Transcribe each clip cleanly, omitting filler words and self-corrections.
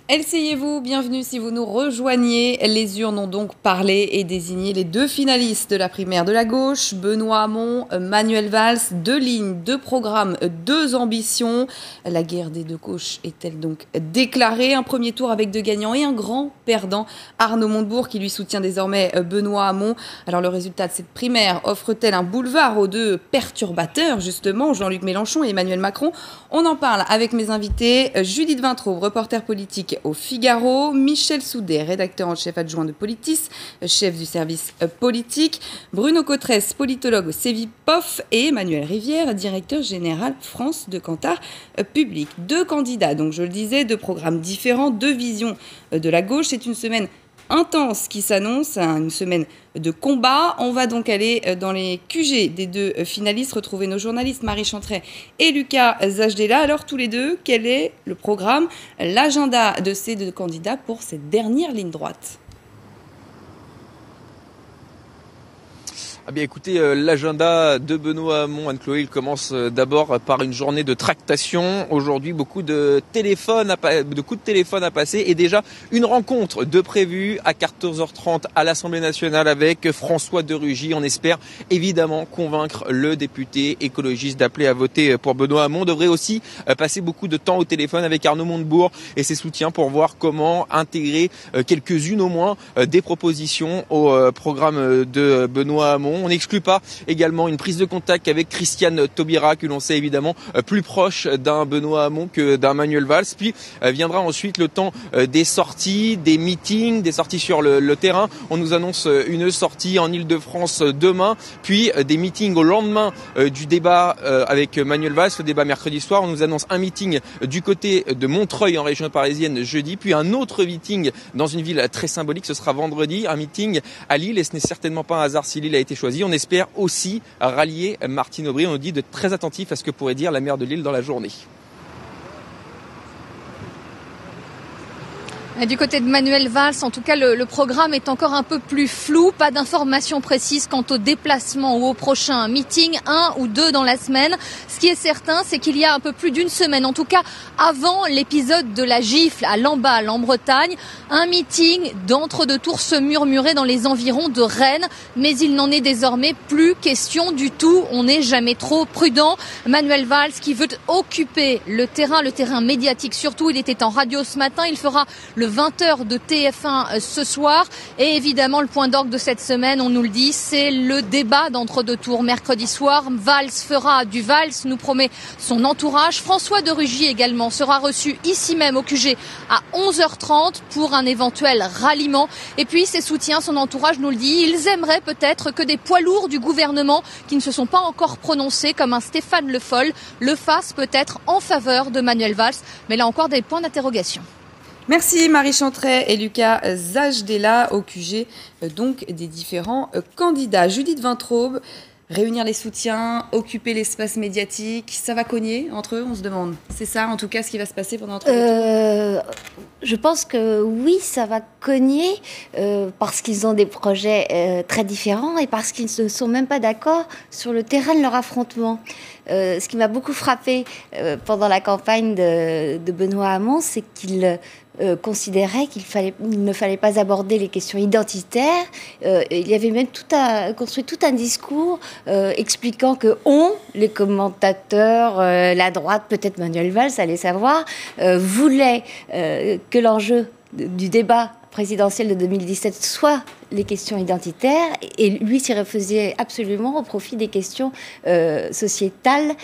Asseyez-vous, bienvenue si vous nous rejoignez. Les urnes ont donc parlé et désigné les deux finalistes de la primaire de la gauche, Benoît Hamon, Manuel Valls. 2 lignes, 2 programmes, 2 ambitions. La guerre des deux gauches est-elle donc déclarée? Un premier tour avec 2 gagnants et un grand perdant, Arnaud Montebourg, qui lui soutient désormais Benoît Hamon. Alors le résultat de cette primaire offre-t-elle un boulevard aux 2 perturbateurs, justement, Jean-Luc Mélenchon et Emmanuel Macron? On en parle avec mes invités, Judith Vintraube, reporter politique au Figaro, Michel Soudet, rédacteur en chef adjoint de Politis, chef du service politique, Bruno Cotresse, politologue au Cevipof, et Emmanuel Rivière, directeur général France de Kantar Public. 2 candidats, donc je le disais, 2 programmes différents, 2 visions de la gauche. C'est une semaine intense qui s'annonce, une semaine de combat. On va donc aller dans les QG des 2 finalistes, retrouver nos journalistes Marie Chantret et Lucas Zajdela. Alors tous les deux, quel est le programme, l'agenda de ces 2 candidats pour cette dernière ligne droite? Ah bien écoutez, l'agenda de Benoît Hamon, Anne-Chloé, il commence d'abord par une journée de tractation. Aujourd'hui, beaucoup de coups de téléphone à passer et déjà une rencontre de prévue à 14h30 à l'Assemblée nationale avec François de Rugy. On espère évidemment convaincre le député écologiste d'appeler à voter pour Benoît Hamon. On devrait aussi passer beaucoup de temps au téléphone avec Arnaud Montebourg et ses soutiens pour voir comment intégrer quelques-unes au moins des propositions au programme de Benoît Hamon. On n'exclut pas également une prise de contact avec Christiane Taubira, que l'on sait évidemment plus proche d'un Benoît Hamon que d'un Manuel Valls. Puis viendra ensuite le temps des sorties, des meetings, des sorties sur le terrain. On nous annonce une sortie en Ile-de-France demain, puis des meetings au lendemain du débat avec Manuel Valls, le débat mercredi soir. On nous annonce un meeting du côté de Montreuil en région parisienne jeudi, puis un autre meeting dans une ville très symbolique, ce sera vendredi, un meeting à Lille, et ce n'est certainement pas un hasard si Lille a été choisi. On espère aussi rallier Martine Aubry. On nous dit d'être très attentif à ce que pourrait dire la maire de Lille dans la journée. Et du côté de Manuel Valls, en tout cas, le programme est encore un peu plus flou. Pas d'informations précises quant au déplacement ou au prochain meeting, 1 ou 2 dans la semaine. Ce qui est certain, c'est qu'il y a un peu plus d'une semaine, en tout cas avant l'épisode de la gifle à Lamballe en Bretagne, un meeting d'entre-deux tours se murmurait dans les environs de Rennes. Mais il n'en est désormais plus question du tout. On n'est jamais trop prudent. Manuel Valls qui veut occuper le terrain médiatique surtout. Il était en radio ce matin. Il fera le 20h de TF1 ce soir. Et évidemment, le point d'orgue de cette semaine, on nous le dit, c'est le débat d'entre-deux tours mercredi soir. Valls fera du Valls, nous promet son entourage. François de Rugy également sera reçu ici même au QG à 11h30 pour un éventuel ralliement. Et puis ses soutiens, son entourage nous le dit, ils aimeraient peut-être que des poids lourds du gouvernement qui ne se sont pas encore prononcés, comme un Stéphane Le Foll, le fassent peut-être en faveur de Manuel Valls. Mais là encore, des points d'interrogation. Merci Marie Chantret et Lucas Zajdela au QG donc des différents candidats. Judith Vintraube, réunir les soutiens, occuper l'espace médiatique, ça va cogner entre eux, on se demande. C'est ça en tout cas ce qui va se passer pendant entre les tours? Je pense que oui, ça va cogner parce qu'ils ont des projets très différents et parce qu'ils ne sont même pas d'accord sur le terrain de leur affrontement. Ce qui m'a beaucoup frappé pendant la campagne de Benoît Hamon, c'est qu'il considérait qu'il ne fallait pas aborder les questions identitaires. Il y avait même construit tout un discours expliquant que les commentateurs, la droite, peut-être Manuel Valls, allait savoir, voulaient que l'enjeu du débat présidentiel de 2017 soit les questions identitaires, et lui s'y refusait absolument au profit des questions sociétales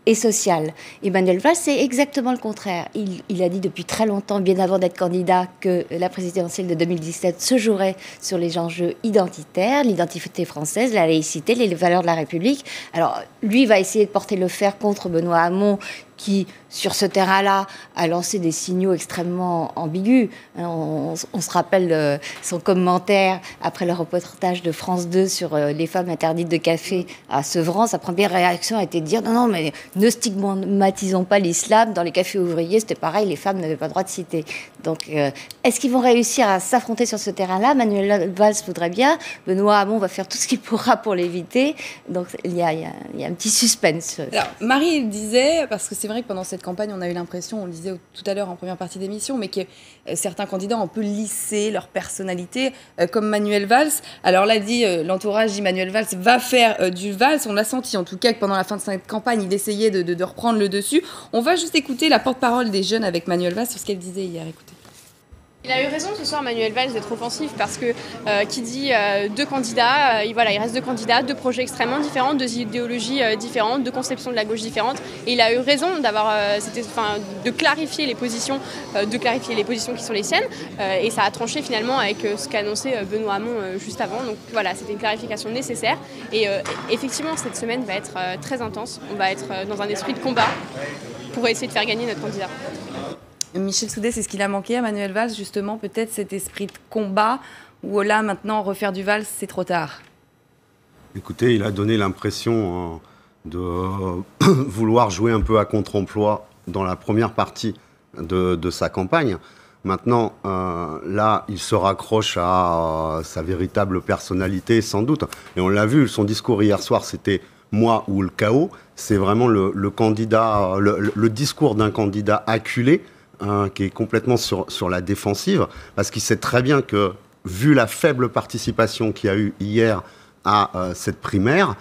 et sociale. Emmanuel Valls, c'est exactement le contraire. Il a dit depuis très longtemps, bien avant d'être candidat, que la présidentielle de 2017 se jouerait sur les enjeux identitaires, l'identité française, la laïcité, les valeurs de la République. Alors, lui va essayer de porter le fer contre Benoît Hamon, qui, sur ce terrain-là, a lancé des signaux extrêmement ambigus. On se rappelle son commentaire après le reportage de France 2 sur les femmes interdites de café à Sevran. Sa première réaction a été de dire non, mais ne stigmatisons pas l'islam. Dans les cafés ouvriers, c'était pareil, les femmes n'avaient pas le droit de citer. Donc, est-ce qu'ils vont réussir à s'affronter sur ce terrain-là? Manuel Valls voudrait bien. Benoît Hamon va faire tout ce qu'il pourra pour l'éviter. Donc, il y a un petit suspense. Alors, Marie disait, parce que c'est vrai que pendant cette campagne, on a eu l'impression, on le disait tout à l'heure en première partie d'émission, mais que certains candidats ont un peu lissé leur personnalité, comme Manuel Valls. Alors là, l'entourage dit Manuel Valls va faire du Valls. On l'a senti, en tout cas, que pendant la fin de cette campagne, il essayait de reprendre le dessus. On va juste écouter la porte-parole des jeunes avec Manuel Valls sur ce qu'elle disait hier. Écoutez. Il a eu raison ce soir, Manuel Valls, d'être offensif parce que qui dit deux candidats, il reste deux candidats, deux projets extrêmement différents, deux idéologies différentes, deux conceptions de la gauche différentes. Et il a eu raison de clarifier les positions, qui sont les siennes. Et ça a tranché finalement avec ce qu'a annoncé Benoît Hamon juste avant. Donc voilà, c'était une clarification nécessaire. Et effectivement, cette semaine va être très intense. On va être dans un esprit de combat pour essayer de faire gagner notre candidat. Michel Soudet, c'est ce qu'il a manqué à Manuel Valls, justement, peut-être cet esprit de combat, où là, maintenant, refaire du Valls, c'est trop tard. Écoutez, il a donné l'impression de vouloir jouer un peu à contre-emploi dans la première partie de sa campagne. Maintenant, là, il se raccroche à sa véritable personnalité, sans doute. Et on l'a vu, son discours hier soir, c'était « moi ou le chaos ». C'est vraiment le discours d'un candidat acculé, qui est complètement sur la défensive, parce qu'il sait très bien que, vu la faible participation qu'il y a eu hier à cette primaire,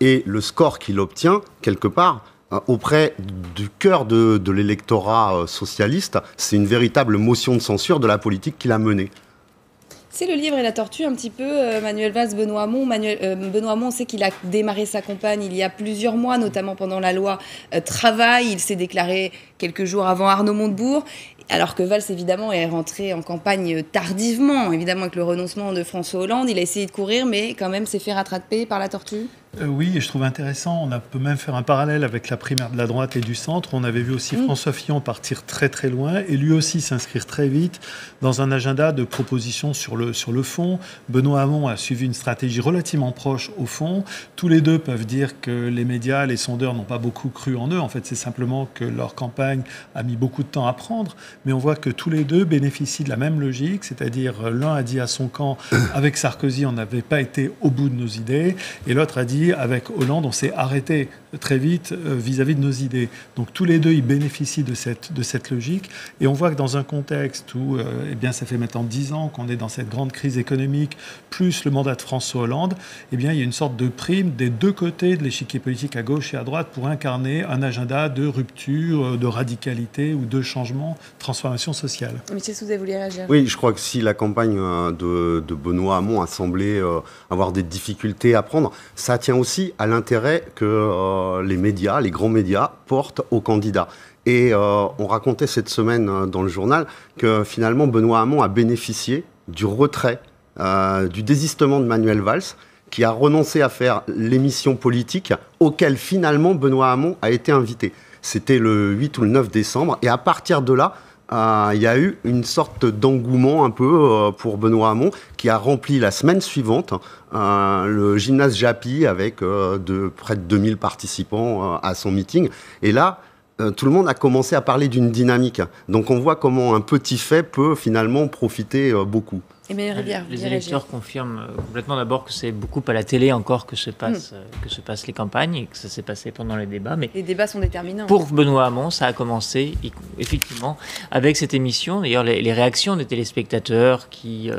et le score qu'il obtient, quelque part, auprès du cœur de l'électorat socialiste, c'est une véritable motion de censure de la politique qu'il a menée. C'est le livre et la tortue un petit peu, Manuel Valls, Benoît Hamon. Benoît Hamon, on sait qu'il a démarré sa campagne il y a plusieurs mois, notamment pendant la loi Travail. Il s'est déclaré quelques jours avant Arnaud Montebourg, alors que Valls, évidemment, est rentré en campagne tardivement, évidemment avec le renoncement de François Hollande. Il a essayé de courir, mais quand même s'est fait rattraper par la tortue. Oui, et je trouve intéressant, on peut même faire un parallèle avec la primaire de la droite et du centre. On avait vu aussi François Fillon partir très très loin et lui aussi s'inscrire très vite dans un agenda de propositions sur le fond. Benoît Hamon a suivi une stratégie relativement proche au fond. Tous les deux peuvent dire que les médias, les sondeurs n'ont pas beaucoup cru en eux. En fait, c'est simplement que leur campagne a mis beaucoup de temps à prendre. Mais on voit que tous les deux bénéficient de la même logique, c'est-à-dire l'un a dit à son camp, avec Sarkozy, on n'avait pas été au bout de nos idées, et l'autre a dit, avec Hollande, on s'est arrêté très vite vis-à-vis de nos idées. Donc tous les deux, ils bénéficient de cette logique. Et on voit que dans un contexte où ça fait maintenant 10 ans qu'on est dans cette grande crise économique, plus le mandat de François Hollande, il y a une sorte de prime des deux côtés de l'échiquier politique, à gauche et à droite, pour incarner un agenda de rupture, de radicalité ou de changement, transformation sociale. Michel Soudet, vous voulez réagir? Oui, je crois que si la campagne de Benoît Hamon a semblé avoir des difficultés à prendre, ça tient aussi à l'intérêt que les médias, les grands médias, portent aux candidats. Et on racontait cette semaine dans le journal que finalement Benoît Hamon a bénéficié du retrait, du désistement de Manuel Valls, qui a renoncé à faire l'émission politique auquel finalement Benoît Hamon a été invité. C'était le 8 ou le 9 décembre. Et à partir de là, il y a eu une sorte d'engouement un peu pour Benoît Hamon, qui a rempli la semaine suivante le gymnase Japy avec près de 2000 participants à son meeting. Et là, tout le monde a commencé à parler d'une dynamique. Donc on voit comment un petit fait peut finalement profiter beaucoup. Les électeurs confirment complètement d'abord que c'est beaucoup à la télé encore que se passent les campagnes et que ça s'est passé pendant les débats. Mais les débats sont déterminants. Pour Benoît Hamon, ça a commencé effectivement avec cette émission. D'ailleurs, les réactions des téléspectateurs qui...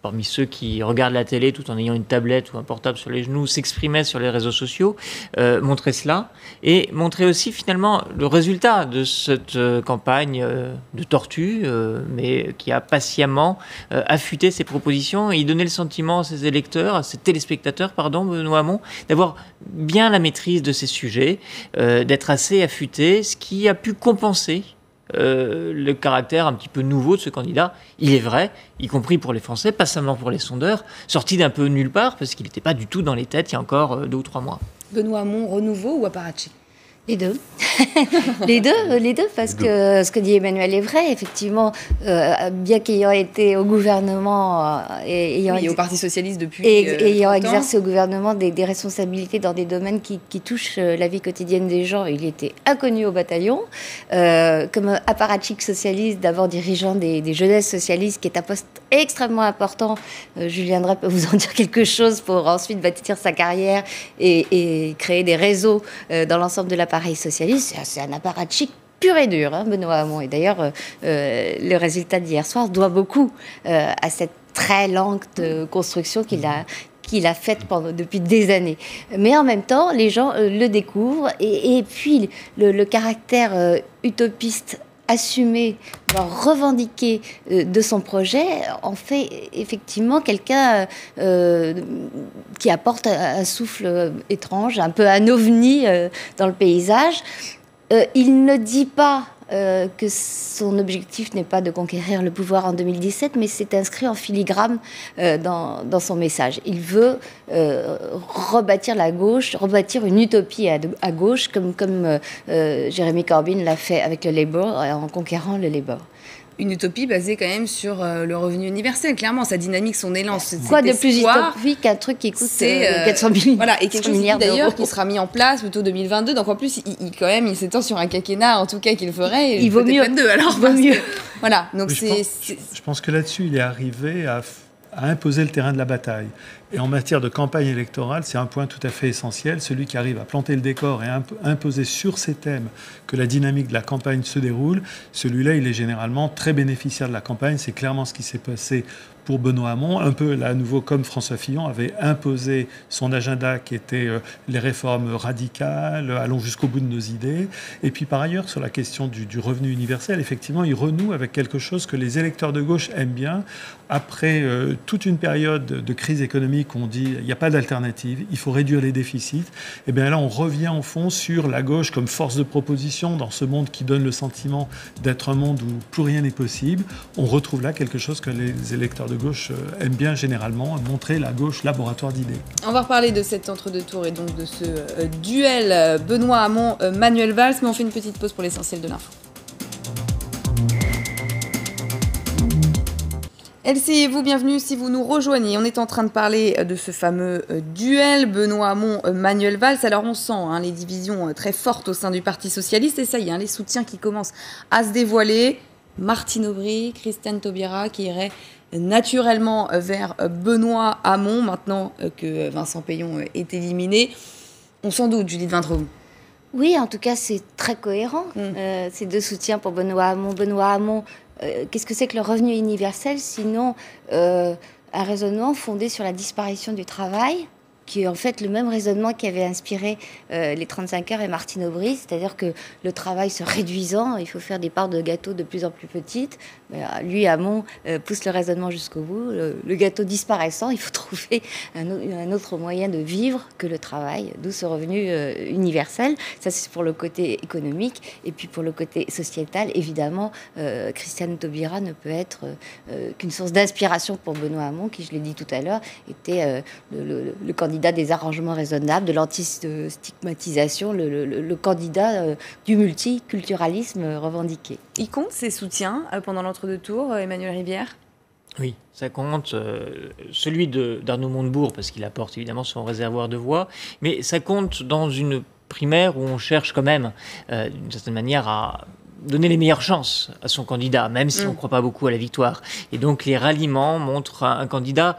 parmi ceux qui regardent la télé tout en ayant une tablette ou un portable sur les genoux, s'exprimaient sur les réseaux sociaux, montraient cela, et montraient aussi finalement le résultat de cette campagne de tortue, mais qui a patiemment affûté ses propositions, et il donnait le sentiment à ses électeurs, à ses téléspectateurs, Benoît Hamon, d'avoir bien la maîtrise de ces sujets, d'être assez affûté, ce qui a pu compenser le caractère un petit peu nouveau de ce candidat, il est vrai, y compris pour les Français, pas seulement pour les sondeurs, sorti d'un peu nulle part, parce qu'il n'était pas du tout dans les têtes il y a encore 2 ou 3 mois. Benoît Hamon, renouveau ou apparatchik? Les deux. Les deux, parce que ce que dit Emmanuel est vrai. Effectivement, bien qu'ayant été au gouvernement et au Parti socialiste depuis ayant 30 ans. exercé au gouvernement des responsabilités dans des domaines qui touchent la vie quotidienne des gens, il était inconnu au bataillon. Comme apparatchik socialiste, d'abord dirigeant des jeunesses socialistes, qui est un poste extrêmement important. Julien Drey peut vous en dire quelque chose, pour ensuite bâtir sa carrière et créer des réseaux dans l'ensemble de l'appareil socialiste. C'est un apparatchik pur et dur, hein, Benoît Hamon. Et d'ailleurs, le résultat d'hier soir doit beaucoup à cette très lente construction qu'il a faite depuis des années. Mais en même temps, les gens le découvrent, et puis le caractère utopiste assumé, revendiquer de son projet, en fait effectivement quelqu'un qui apporte un souffle étrange, un peu un ovni dans le paysage. Il ne dit pas que son objectif n'est pas de conquérir le pouvoir en 2017, mais c'est inscrit en filigrane dans son message. Il veut rebâtir la gauche, rebâtir une utopie à gauche, comme Jeremy Corbyn l'a fait avec le Labour, en conquérant le Labour. Une utopie basée quand même sur le revenu universel, clairement, sa dynamique, son élan. Quoi de plus utopique qu'un truc qui coûte 400 milliards. Voilà, et quelque chose d'ailleurs qui sera mis en place plutôt 2022. Donc en plus, il s'étend sur un quinquennat, en tout cas, qu'il ferait. Il vaut mieux. Deux, alors, il vaut mieux. Voilà, donc je pense que là-dessus, il est arrivé à imposer le terrain de la bataille. Et en matière de campagne électorale, c'est un point tout à fait essentiel. Celui qui arrive à planter le décor et imposer sur ces thèmes que la dynamique de la campagne se déroule, celui-là, il est généralement très bénéficiaire de la campagne. C'est clairement ce qui s'est passé pour Benoît Hamon, un peu là à nouveau comme François Fillon avait imposé son agenda qui était les réformes radicales, allons jusqu'au bout de nos idées. Et puis par ailleurs, sur la question du revenu universel, effectivement, il renoue avec quelque chose que les électeurs de gauche aiment bien. Après toute une période de crise économique, on dit il n'y a pas d'alternative, il faut réduire les déficits. Et bien là, on revient au fond sur la gauche comme force de proposition dans ce monde qui donne le sentiment d'être un monde où plus rien n'est possible. On retrouve là quelque chose que les électeurs de gauche aiment bien généralement, montrer la gauche laboratoire d'idées. On va reparler de cet entre-deux tours et donc de ce duel Benoît Hamon-Manuel Valls, mais on fait une petite pause pour l'essentiel de l'info. LCI, bienvenue si vous nous rejoignez. On est en train de parler de ce fameux duel Benoît Hamon-Manuel Valls. Alors on sent les divisions très fortes au sein du Parti socialiste, et ça y est, les soutiens qui commencent à se dévoiler. Martine Aubry, Christiane Taubira qui irait naturellement vers Benoît Hamon, maintenant que Vincent Peillon est éliminé. On s'en doute, Judith Vintraud. Oui, en tout cas, c'est très cohérent, ces deux soutiens pour Benoît Hamon. Benoît Hamon, qu'est-ce que c'est que le revenu universel, sinon un raisonnement fondé sur la disparition du travail, qui est en fait le même raisonnement qui avait inspiré les 35 heures et Martine Aubry, c'est-à-dire que le travail se réduisant, il faut faire des parts de gâteau de plus en plus petites. Lui, Hamon, pousse le raisonnement jusqu'au bout. Le gâteau disparaissant, il faut trouver un autre moyen de vivre que le travail, d'où ce revenu universel. Ça, c'est pour le côté économique. Et puis pour le côté sociétal, évidemment, Christiane Taubira ne peut être qu'une source d'inspiration pour Benoît Hamon, qui, je l'ai dit tout à l'heure, était le candidat des arrangements raisonnables, de l'anti-stigmatisation, le candidat du multiculturalisme revendiqué. Il compte ses soutiens pendant l'entre-deux tours, Emmanuel Rivière ? Oui, ça compte. Celui d'Arnaud Montebourg, parce qu'il apporte évidemment son réservoir de voix, mais ça compte dans une primaire où on cherche quand même, d'une certaine manière, à donner les meilleures chances à son candidat, même si on ne croit pas beaucoup à la victoire. Et donc les ralliements montrent un candidat,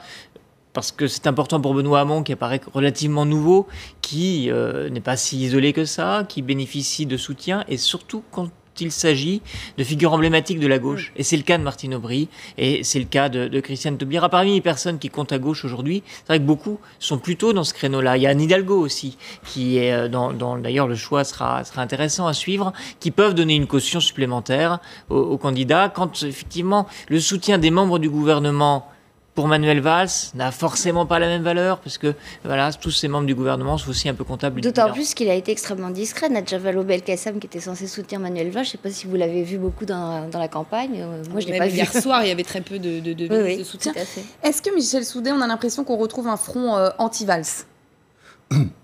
parce que c'est important pour Benoît Hamon, qui apparaît relativement nouveau, qui n'est pas si isolé que ça, qui bénéficie de soutien, et surtout quand il s'agit de figures emblématiques de la gauche. Et c'est le cas de Martine Aubry, et c'est le cas de Christiane Taubira. Parmi les personnes qui comptent à gauche aujourd'hui, c'est vrai que beaucoup sont plutôt dans ce créneau-là. Il y a Anne Hidalgo aussi, qui est d'ailleurs le choix sera intéressant à suivre, qui peuvent donner une caution supplémentaire aux candidats. Quand effectivement le soutien des membres du gouvernement pour Manuel Valls n'a forcément pas la même valeur, parce que voilà, tous ces membres du gouvernement sont aussi un peu comptables. D'autant plus qu'il a été extrêmement discret. Nadja Vallaud-Belkacem, qui était censé soutenir Manuel Valls, je ne sais pas si vous l'avez vu beaucoup dans la campagne. Moi, je ne l'ai pas vu. Hier soir, il y avait très peu de soutien. Tout à fait. Est-ce que, Michel Soudet, on a l'impression qu'on retrouve un front anti-Valls ?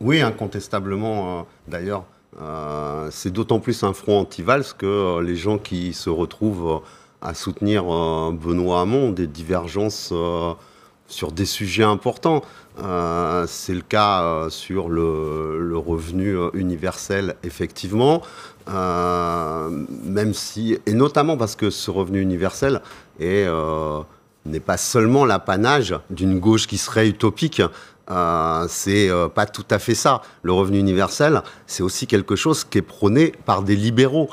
Oui, incontestablement. D'ailleurs, C'est d'autant plus un front anti-Valls que les gens qui se retrouvent à soutenir Benoît Hamon ont des divergences sur des sujets importants. C'est le cas sur le revenu universel, effectivement, même si, et notamment parce que ce revenu universel n'est pas seulement l'apanage d'une gauche qui serait utopique. C'est pas tout à fait ça. Le revenu universel, c'est aussi quelque chose qui est prôné par des libéraux.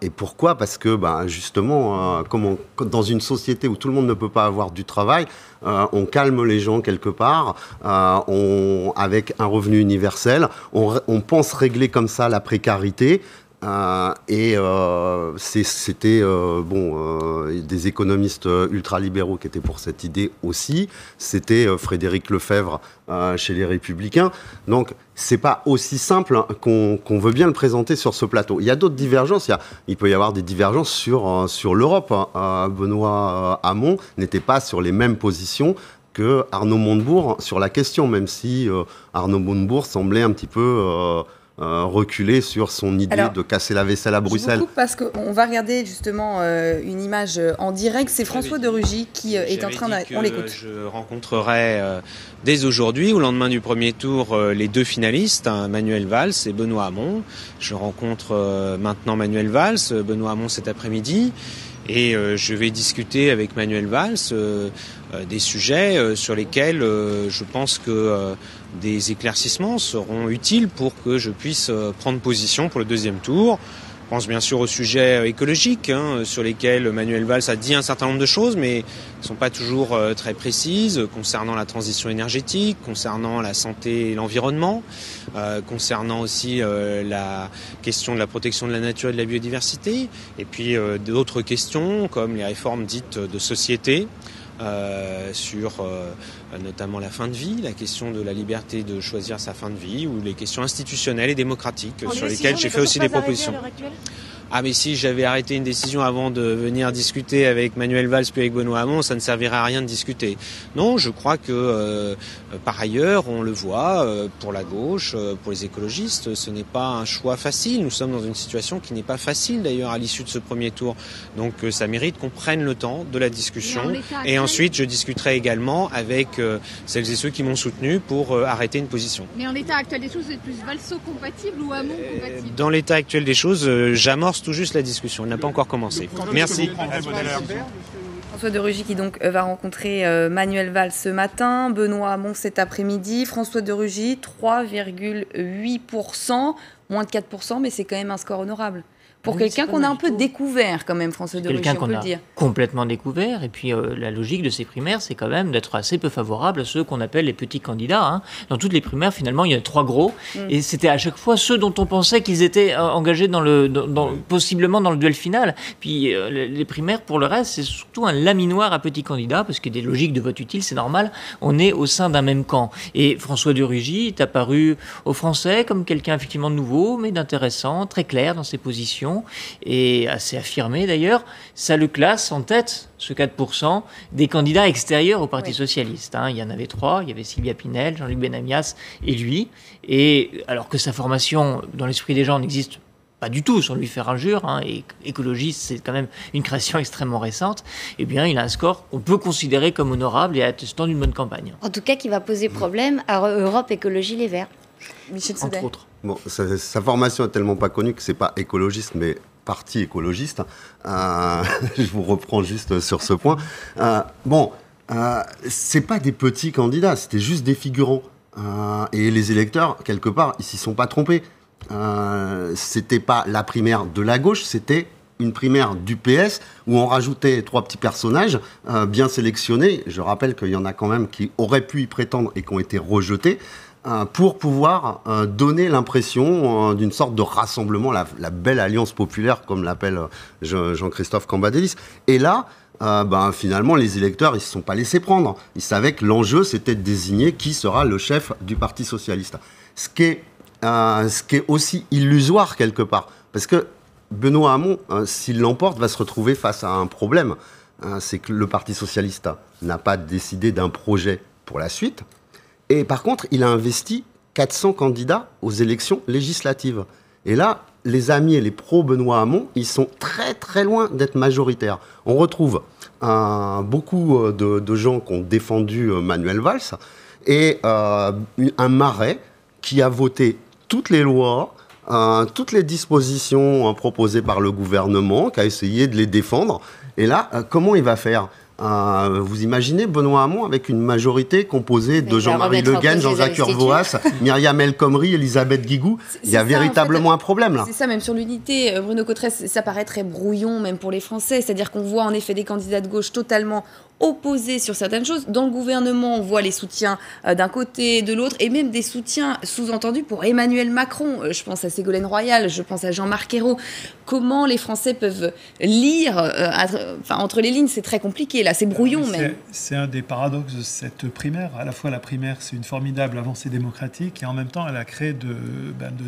Et pourquoi ? Parce que justement, dans une société où tout le monde ne peut pas avoir du travail, on calme les gens quelque part, avec un revenu universel, on pense régler comme ça la précarité. C'était des économistes ultralibéraux qui étaient pour cette idée aussi. C'était Frédéric Lefebvre chez les Républicains. Donc, c'est pas aussi simple qu'on veut bien le présenter sur ce plateau. Il y a d'autres divergences. Il peut y avoir des divergences sur l'Europe. Benoît Hamon n'était pas sur les mêmes positions que Arnaud Montebourg sur la question, même si Arnaud Montebourg semblait un petit peu reculer sur son idée de casser la vaisselle à Bruxelles. Je vous coupe parce qu'on va regarder justement une image en direct. C'est François de Rugy qui est en train on l'écoute. Je rencontrerai dès aujourd'hui, au lendemain du premier tour, les deux finalistes, Manuel Valls et Benoît Hamon. Je rencontre maintenant Manuel Valls, Benoît Hamon cet après-midi. Et je vais discuter avec Manuel Valls des sujets sur lesquels je pense que des éclaircissements seront utiles pour que je puisse prendre position pour le deuxième tour. Je pense bien sûr aux sujets écologiques, sur lesquels Manuel Valls a dit un certain nombre de choses, mais ne sont pas toujours très précises, concernant la transition énergétique, concernant la santé et l'environnement, concernant aussi la question de la protection de la nature et de la biodiversité, et puis d'autres questions comme les réformes dites de société, sur notamment la fin de vie, la question de la liberté de choisir sa fin de vie, ou les questions institutionnelles et démocratiques sur lesquelles j'ai fait aussi des propositions. Ah mais si j'avais arrêté une décision avant de venir discuter avec Manuel Valls puis avec Benoît Hamon, ça ne servirait à rien de discuter. Non, je crois que par ailleurs, on le voit, pour la gauche, pour les écologistes, ce n'est pas un choix facile. Nous sommes dans une situation qui n'est pas facile d'ailleurs à l'issue de ce premier tour. Donc ça mérite qu'on prenne le temps de la discussion. Et ensuite, je discuterai également avec celles et ceux qui m'ont soutenu pour arrêter une position. Mais en l'état actuel des choses, c'est plus Valls-compatible ou Hamon compatible ? Dans l'état actuel des choses, j'amorce tout juste la discussion. Elle n'a pas encore commencé. Merci. François de Rugy qui donc va rencontrer Manuel Valls ce matin, Benoît Hamon cet après-midi. François de Rugy, 3,8%, moins de 4%, mais c'est quand même un score honorable. Pour quelqu'un qu'on a un peu découvert quand même, François de Rugy, on peut le dire. Complètement découvert. Et puis la logique de ces primaires, c'est quand même d'être assez peu favorable à ceux qu'on appelle les petits candidats. Dans toutes les primaires, finalement, il y a 3 gros. Et c'était à chaque fois ceux dont on pensait qu'ils étaient engagés possiblement dans le duel final. Puis les primaires, pour le reste, c'est surtout un laminoir à petits candidats, parce que des logiques de vote utile, c'est normal. On est au sein d'un même camp. Et François de Rugy est apparu aux Français comme quelqu'un effectivement de nouveau, mais d'intéressant, très clair dans ses positions, et assez affirmé d'ailleurs. Ça le classe en tête, ce 4%, des candidats extérieurs au Parti socialiste. Il y en avait 3, il y avait Sylvia Pinel, Jean-Luc Benamias et lui. Et alors que sa formation, dans l'esprit des gens, n'existe pas du tout, sans lui faire injure, et écologiste, c'est quand même une création extrêmement récente, eh bien, il a un score qu'on peut considérer comme honorable et attestant d'une bonne campagne. En tout cas, qui va poser problème à Europe Écologie Les Verts. Michel Saudet. Entre autres. Bon, sa formation est tellement pas connue que c'est pas écologiste, mais parti écologiste. Je vous reprends juste sur ce point. C'est pas des petits candidats, c'était juste des figurants. Et les électeurs, quelque part, ils s'y sont pas trompés. C'était pas la primaire de la gauche, c'était une primaire du PS où on rajoutait 3 petits personnages bien sélectionnés. Je rappelle qu'il y en a quand même qui auraient pu y prétendre et qui ont été rejetés, pour pouvoir donner l'impression d'une sorte de rassemblement, la belle alliance populaire, comme l'appelle Jean-Christophe Cambadélis. Et là, finalement, les électeurs, ils ne se sont pas laissés prendre. Ils savaient que l'enjeu, c'était de désigner qui sera le chef du Parti socialiste. Ce qui est aussi illusoire quelque part. Parce que Benoît Hamon, s'il l'emporte, va se retrouver face à un problème. C'est que le Parti socialiste n'a pas décidé d'un projet pour la suite. Et par contre, il a investi 400 candidats aux élections législatives. Et là, les amis et les pro-Benoît Hamon, ils sont très très loin d'être majoritaires. On retrouve beaucoup de gens qui ont défendu Manuel Valls et un Marais qui a voté toutes les lois, toutes les dispositions proposées par le gouvernement, qui a essayé de les défendre. Et là, comment il va faire ? Vous imaginez Benoît Hamon avec une majorité composée de Jean-Marie Le Guen, Jean-Jacques Urvoas, Myriam El Khomri, Elisabeth Guigou. Il y a véritablement un problème là. C'est ça, même sur l'unité, Bruno Cotresse, ça paraît très brouillon même pour les Français. C'est-à-dire qu'on voit en effet des candidats de gauche totalement opposés sur certaines choses. Dans le gouvernement, on voit les soutiens d'un côté, de l'autre, et même des soutiens sous-entendus pour Emmanuel Macron. Je pense à Ségolène Royal, je pense à Jean-Marc Ayrault. Comment les Français peuvent lire entre les lignes, c'est très compliqué, là, c'est brouillon même. C'est un des paradoxes de cette primaire. À la fois, la primaire, c'est une formidable avancée démocratique, et en même temps, elle a créé de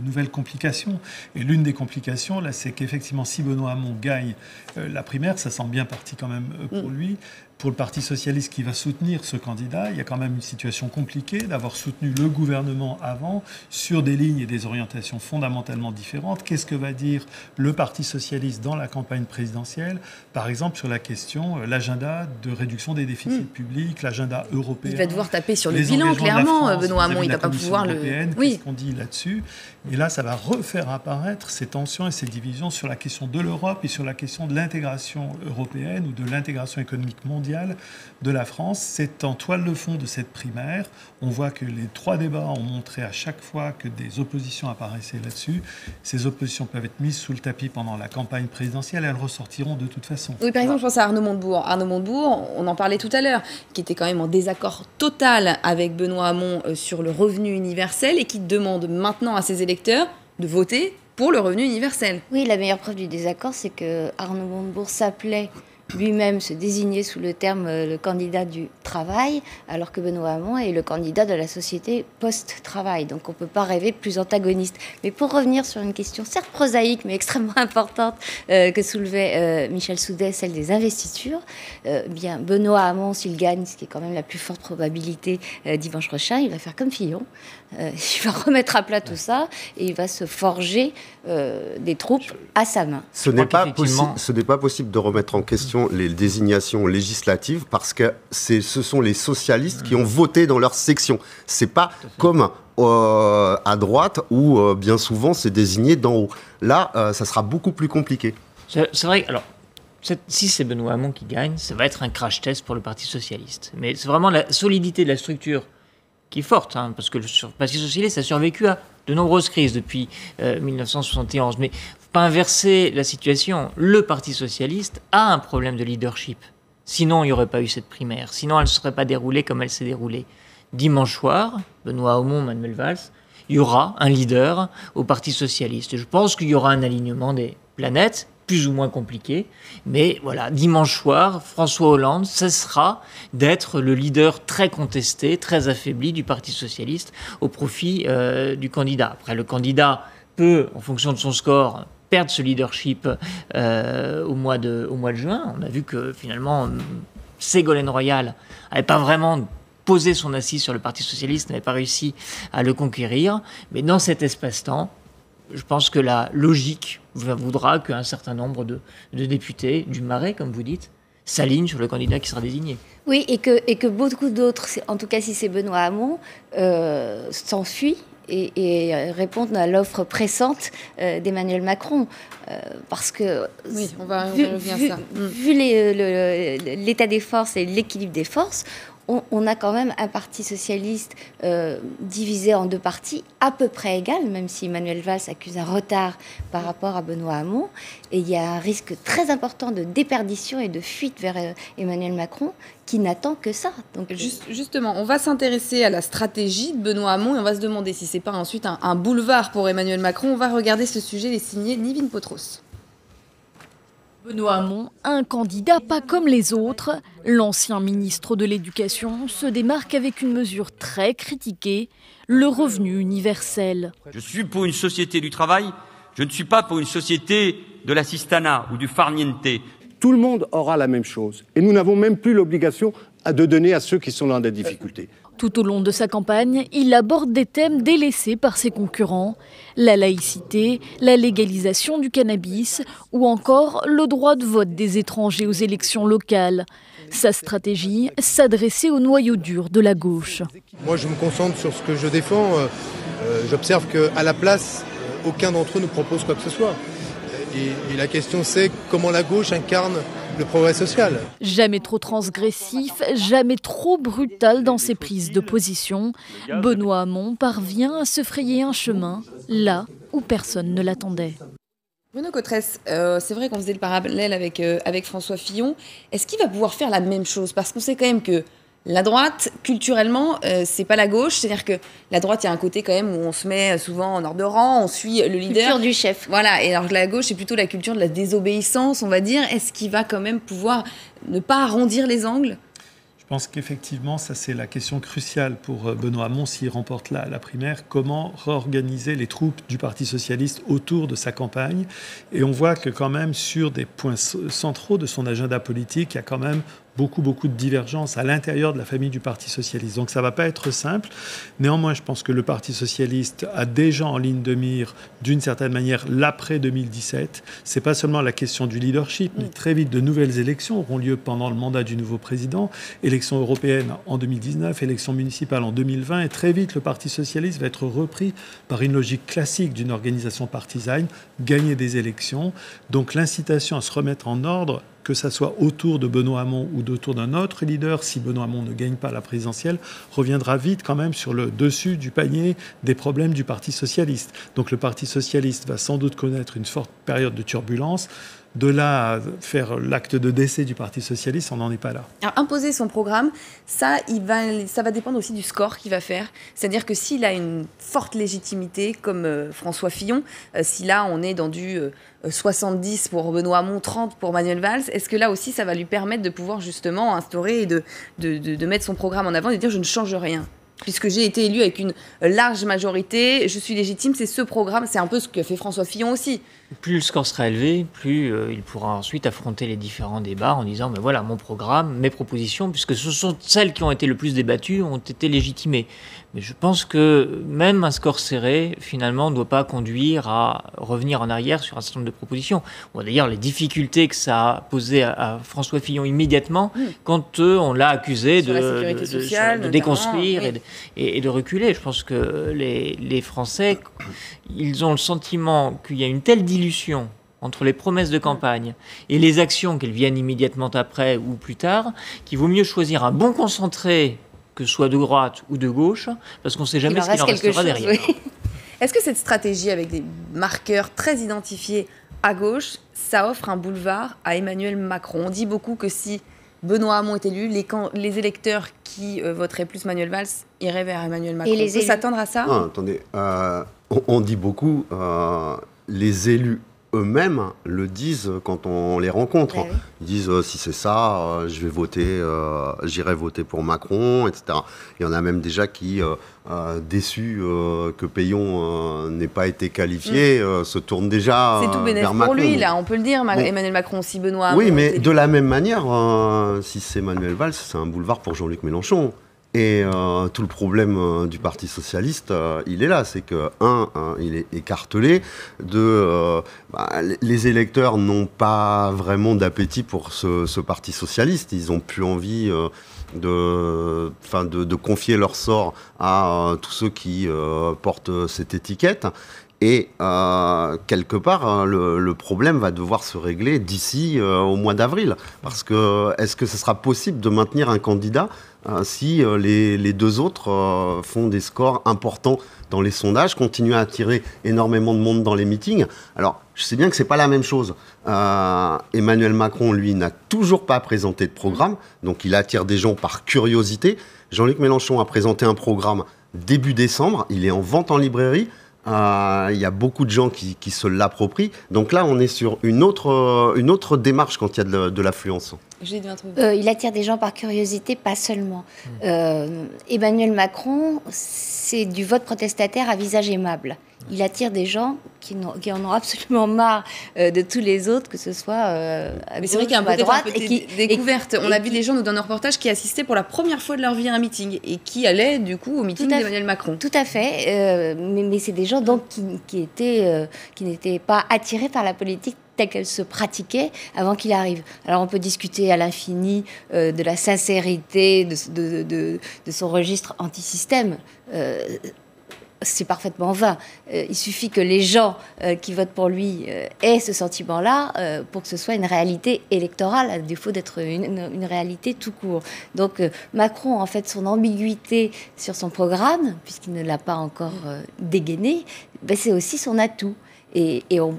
nouvelles complications. Et l'une des complications, là, c'est qu'effectivement, si Benoît Hamon gagne la primaire, ça semble bien parti quand même pour lui. Pour le Parti socialiste qui va soutenir ce candidat, il y a quand même une situation compliquée d'avoir soutenu le gouvernement avant sur des lignes et des orientations fondamentalement différentes. Qu'est-ce que va dire le Parti socialiste dans la campagne présidentielle, par exemple sur la question, l'agenda de réduction des déficits publics, l'agenda européen. Il va devoir taper sur le bilan, clairement, Benoît Hamon, il ne va pas pouvoir le... Qu'est-ce qu'on dit là-dessus ? Et là, ça va refaire apparaître ces tensions et ces divisions sur la question de l'Europe et sur la question de l'intégration européenne ou de l'intégration économique mondiale de la France. C'est en toile de fond de cette primaire. On voit que les 3 débats ont montré à chaque fois que des oppositions apparaissaient là-dessus. Ces oppositions peuvent être mises sous le tapis pendant la campagne présidentielle. Elles ressortiront de toute façon. Oui, par exemple, je pense à Arnaud Montebourg. Arnaud Montebourg, on en parlait tout à l'heure, qui était quand même en désaccord total avec Benoît Hamon sur le revenu universel et qui demande maintenant à ses électeurs de voter pour le revenu universel. Oui, la meilleure preuve du désaccord, c'est que Arnaud Montebourg s'appelait lui-même se désigner sous le terme le candidat du travail, alors que Benoît Hamon est le candidat de la société post-travail. Donc on ne peut pas rêver de plus antagoniste. Mais pour revenir sur une question certes prosaïque, mais extrêmement importante que soulevait Michel Soudet, celle des investitures, bien Benoît Hamon, s'il gagne, ce qui est quand même la plus forte probabilité dimanche prochain, il va faire comme Fillon. Il va remettre à plat tout ça et il va se forger des troupes à sa main. Ce n'est pas possible de remettre en question les désignations législatives parce que ce sont les socialistes qui ont voté dans leur section. C'est pas comme à droite où bien souvent c'est désigné d'en haut. Là, ça sera beaucoup plus compliqué. C'est vrai. Alors, si c'est Benoît Hamon qui gagne, ça va être un crash test pour le Parti socialiste. Mais c'est vraiment la solidité de la structure qui est forte, parce que le Parti socialiste a survécu à de nombreuses crises depuis 1971. Mais il ne faut pas inverser la situation. Le Parti socialiste a un problème de leadership. Sinon, il n'y aurait pas eu cette primaire. Sinon, elle ne serait pas déroulée comme elle s'est déroulée. Dimanche soir, Benoît Hamon, Manuel Valls, il y aura un leader au Parti socialiste. Je pense qu'il y aura un alignement des planètes, plus ou moins compliqué, mais voilà, dimanche soir, François Hollande cessera d'être le leader très contesté, très affaibli du Parti socialiste au profit du candidat. Après, le candidat peut, en fonction de son score, perdre ce leadership au mois de juin. On a vu que finalement, Ségolène Royal n'avait pas vraiment posé son assise sur le Parti socialiste, n'avait pas réussi à le conquérir, mais dans cet espace-temps, je pense que la logique voudra qu'un certain nombre de députés du Marais, comme vous dites, s'alignent sur le candidat qui sera désigné. Oui, et que beaucoup d'autres, en tout cas si c'est Benoît Hamon, s'enfuient et répondent à l'offre pressante d'Emmanuel Macron. Parce que, oui, on va revenir à ça. Vu l'état des forces et l'équilibre des forces, on a quand même un parti socialiste divisé en 2 partis à peu près égales, même si Manuel Valls accuse un retard par rapport à Benoît Hamon. Et il y a un risque très important de déperdition et de fuite vers Emmanuel Macron qui n'attend que ça. Donc, justement, on va s'intéresser à la stratégie de Benoît Hamon et on va se demander si ce n'est pas ensuite un boulevard pour Emmanuel Macron. On va regarder ce sujet, les signés Nivine Potros. Benoît Hamon, un candidat pas comme les autres. L'ancien ministre de l'Éducation se démarque avec une mesure très critiquée, le revenu universel. Je suis pour une société du travail, je ne suis pas pour une société de l'assistanat ou du farniente. Tout le monde aura la même chose et nous n'avons même plus l'obligation de donner à ceux qui sont dans des difficultés. Tout au long de sa campagne, il aborde des thèmes délaissés par ses concurrents, la laïcité, la légalisation du cannabis ou encore le droit de vote des étrangers aux élections locales. Sa stratégie, s'adresser au noyau dur de la gauche. Moi, je me concentre sur ce que je défends. J'observe qu'à la place, aucun d'entre eux ne propose quoi que ce soit. Et la question, c'est comment la gauche incarne le progrès social. Jamais trop transgressif, jamais trop brutal dans ses prises de position, Benoît Hamon parvient à se frayer un chemin là où personne ne l'attendait. Bruno Cotresse, c'est vrai qu'on faisait le parallèle avec François Fillon. Est-ce qu'il va pouvoir faire la même chose? Parce qu'on sait quand même que la droite, culturellement, c'est pas la gauche. C'est-à-dire que la droite, il y a un côté quand même où on se met souvent en ordre de rang, on suit le leader. Culture du chef. Voilà, et alors la gauche, c'est plutôt la culture de la désobéissance, on va dire. Est-ce qu'il va quand même pouvoir ne pas arrondir les angles? Je pense qu'effectivement, ça c'est la question cruciale pour Benoît Hamon s'il remporte la primaire. Comment réorganiser les troupes du Parti socialiste autour de sa campagne? Et on voit que quand même sur des points centraux de son agenda politique, il y a quand même beaucoup de divergences à l'intérieur de la famille du Parti socialiste. Donc ça ne va pas être simple. Néanmoins, je pense que le Parti socialiste a déjà en ligne de mire, d'une certaine manière, l'après 2017. Ce n'est pas seulement la question du leadership, mais très vite de nouvelles élections auront lieu pendant le mandat du nouveau président. Élections européennes en 2019, élections municipales en 2020. Et très vite, le Parti socialiste va être repris par une logique classique d'une organisation partisane, gagner des élections. Donc l'incitation à se remettre en ordre, que ça soit autour de Benoît Hamon ou autour d'un autre leader, si Benoît Hamon ne gagne pas la présidentielle, reviendra vite quand même sur le dessus du panier des problèmes du Parti socialiste. Donc le Parti socialiste va sans doute connaître une forte période de turbulence. De là à faire l'acte de décès du Parti socialiste, on n'en est pas là. Alors, imposer son programme, ça va dépendre aussi du score qu'il va faire. C'est-à-dire que s'il a une forte légitimité, comme François Fillon, si là on est dans du 70 pour Benoît Hamon, 30 pour Manuel Valls, est-ce que là aussi ça va lui permettre de pouvoir justement instaurer et de mettre son programme en avant et de dire je ne change rien ? Puisque j'ai été élu avec une large majorité, je suis légitime, c'est ce programme, c'est un peu ce que fait François Fillon aussi. Plus le score sera élevé, plus il pourra ensuite affronter les différents débats en disant mais voilà, mon programme, mes propositions, puisque ce sont celles qui ont été le plus débattues, ont été légitimées. Mais je pense que même un score serré, finalement, ne doit pas conduire à revenir en arrière sur un certain nombre de propositions. On voit d'ailleurs les difficultés que ça a posées à François Fillon immédiatement quand on l'a accusé de déconstruire et de reculer. Je pense que les Français, ils ont le sentiment qu'il y a une telle dilution entre les promesses de campagne et les actions qu'elles viennent immédiatement après ou plus tard, qu'il vaut mieux choisir un bon concentré, que ce soit de droite ou de gauche, parce qu'on ne sait jamais ce qu'il en restera derrière. Oui. Est-ce que cette stratégie avec des marqueurs très identifiés à gauche, ça offre un boulevard à Emmanuel Macron? On dit beaucoup que si Benoît Hamon est élu, les électeurs qui voteraient plus Manuel Valls iraient vers Emmanuel Macron. On peut s'attendre à ça? Attendez, on dit beaucoup, les élus eux-mêmes le disent quand on les rencontre. Oui. Ils disent si c'est ça, j'irai voter pour Macron, etc. Il y en a même déjà qui, déçus que Peillon n'ait pas été qualifié, se tournent déjà vers Macron. C'est tout bénéfice pour lui, là, on peut le dire, Emmanuel Macron, si Benoît Hamon... Oui, mais de la même manière, si c'est Manuel Valls, c'est un boulevard pour Jean-Luc Mélenchon. Et tout le problème du Parti socialiste, il est là, c'est que, il est écartelé, les électeurs n'ont pas vraiment d'appétit pour ce Parti socialiste, ils n'ont plus envie de confier leur sort à tous ceux qui portent cette étiquette. Et quelque part, le problème va devoir se régler d'ici au mois d'avril. Parce que est-ce que ce sera possible de maintenir un candidat si les deux autres font des scores importants dans les sondages, continuent à attirer énormément de monde dans les meetings? Alors, je sais bien que ce n'est pas la même chose. Emmanuel Macron, lui, n'a toujours pas présenté de programme, donc il attire des gens par curiosité. Jean-Luc Mélenchon a présenté un programme début décembre, il est en vente en librairie. Il y a beaucoup de gens qui se l'approprient. Donc là, on est sur une autre démarche quand il y a de l'affluence. Il attire des gens par curiosité, pas seulement. Emmanuel Macron, c'est du vote protestataire à visage aimable. Il attire des gens qui en ont absolument marre de tous les autres, que ce soit à Mais c'est vrai qu'il y a à droite. découverte. On a vu des gens nous dans nos reportages qui assistaient pour la première fois de leur vie à un meeting et qui allaient du coup au meeting d'Emmanuel Macron. Tout à fait. Mais c'est des gens donc qui n'étaient pas attirés par la politique telle qu'elle se pratiquait avant qu'il arrive. Alors on peut discuter à l'infini de la sincérité de son registre anti-système. C'est parfaitement vain. Il suffit que les gens qui votent pour lui aient ce sentiment-là pour que ce soit une réalité électorale, à défaut d'être une réalité tout court. Donc Macron, en fait, son ambiguïté sur son programme, puisqu'il ne l'a pas encore dégainé, c'est aussi son atout. Et on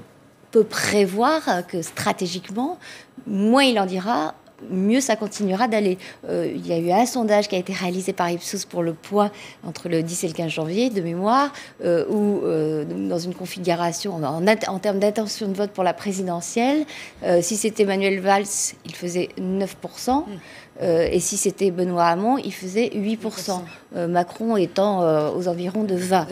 peut prévoir que stratégiquement, moins il en dira, mieux ça continuera d'aller. Il y a eu un sondage qui a été réalisé par Ipsos pour Le Point entre le 10 et le 15 janvier, de mémoire, où dans une configuration, en termes d'intention de vote pour la présidentielle, si c'était Manuel Valls, il faisait 9%, et si c'était Benoît Hamon, il faisait 8%. Macron étant aux environs de 20%.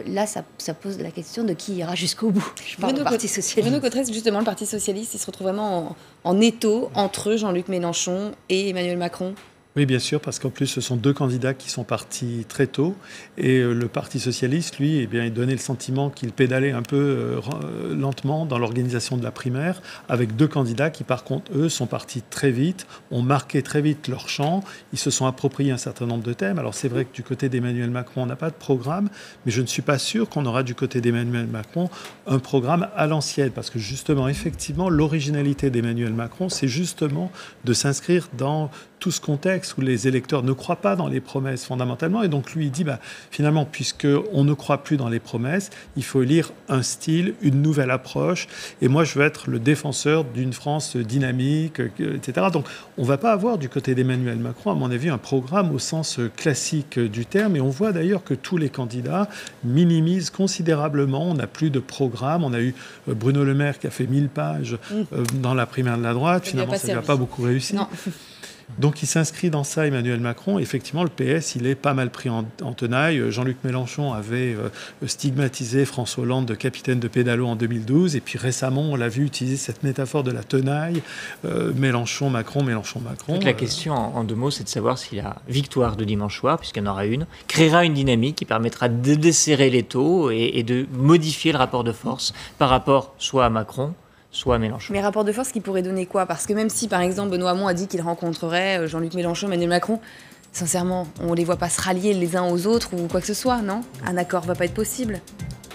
Là, ça pose la question de qui ira jusqu'au bout. Je parle du Parti Socialiste. Bruno Cotresse, justement, le Parti Socialiste, il se retrouve vraiment en étau entre Jean-Luc Mélenchon et Emmanuel Macron. Oui, bien sûr, parce qu'en plus, ce sont deux candidats qui sont partis très tôt. Et le Parti socialiste, lui, il donnait le sentiment qu'il pédalait un peu lentement dans l'organisation de la primaire, avec deux candidats qui, par contre, eux, sont partis très vite, ont marqué très vite leur champ. Ils se sont appropriés un certain nombre de thèmes. Alors, c'est vrai que du côté d'Emmanuel Macron, on n'a pas de programme, mais je ne suis pas sûr qu'on aura du côté d'Emmanuel Macron un programme à l'ancienne. Parce que, justement, effectivement, l'originalité d'Emmanuel Macron, c'est justement de s'inscrire dans tout ce contexte où les électeurs ne croient pas dans les promesses fondamentalement. Et donc lui, il dit, finalement, puisqu'on ne croit plus dans les promesses, il faut lire un style, une nouvelle approche. Et moi, je veux être le défenseur d'une France dynamique, etc. Donc on ne va pas avoir du côté d'Emmanuel Macron, à mon avis, un programme au sens classique du terme. Et on voit d'ailleurs que tous les candidats minimisent considérablement. On n'a plus de programme. On a eu Bruno Le Maire qui a fait 1000 pages dans la primaire de la droite. Finalement, ça ne lui a pas beaucoup réussi. Non. Donc il s'inscrit dans ça, Emmanuel Macron. Effectivement, le PS, il est pas mal pris en tenaille. Jean-Luc Mélenchon avait stigmatisé François Hollande de capitaine de pédalo en 2012. Et puis récemment, on l'a vu utiliser cette métaphore de la tenaille. Mélenchon-Macron, Mélenchon-Macron. La question, en deux mots, c'est de savoir si la victoire de dimanche soir, puisqu'il y en aura une, créera une dynamique qui permettra de desserrer les taux et de modifier le rapport de force par rapport soit à Macron, soit Mélenchon. Mais rapport de force qui pourrait donner quoi? Parce que même si, par exemple, Benoît Hamon a dit qu'il rencontrerait Jean-Luc Mélenchon, Emmanuel Macron, sincèrement, on les voit pas se rallier les uns aux autres ou quoi que ce soit, non? Un accord va pas être possible.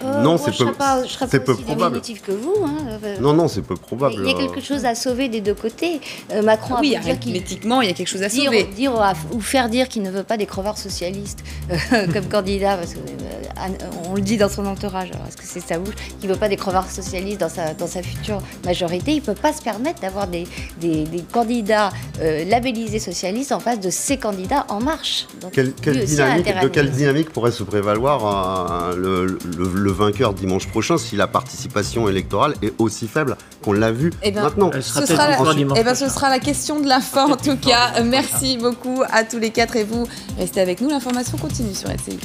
Non, c'est peu probable. Que vous, Non, c'est peu probable. Il y a quelque chose à sauver des deux côtés. Macron a pu dire arithmétiquement, il y a quelque chose à sauver. Ou faire dire qu'il ne veut pas des crevards socialistes comme candidat, parce que, on le dit dans son entourage, alors est-ce que c'est sa bouche, qu'il ne veut pas des crevards socialistes dans sa future majorité. Il ne peut pas se permettre d'avoir des candidats labellisés socialistes en face de ses candidats En Marche. Donc, de quelle dynamique pourrait se prévaloir le vainqueur dimanche prochain si la participation électorale est aussi faible qu'on l'a vu maintenant? Ce sera la question de la fin en tout cas. Merci beaucoup à tous les quatre et vous restez avec nous, l'information continue sur LCI.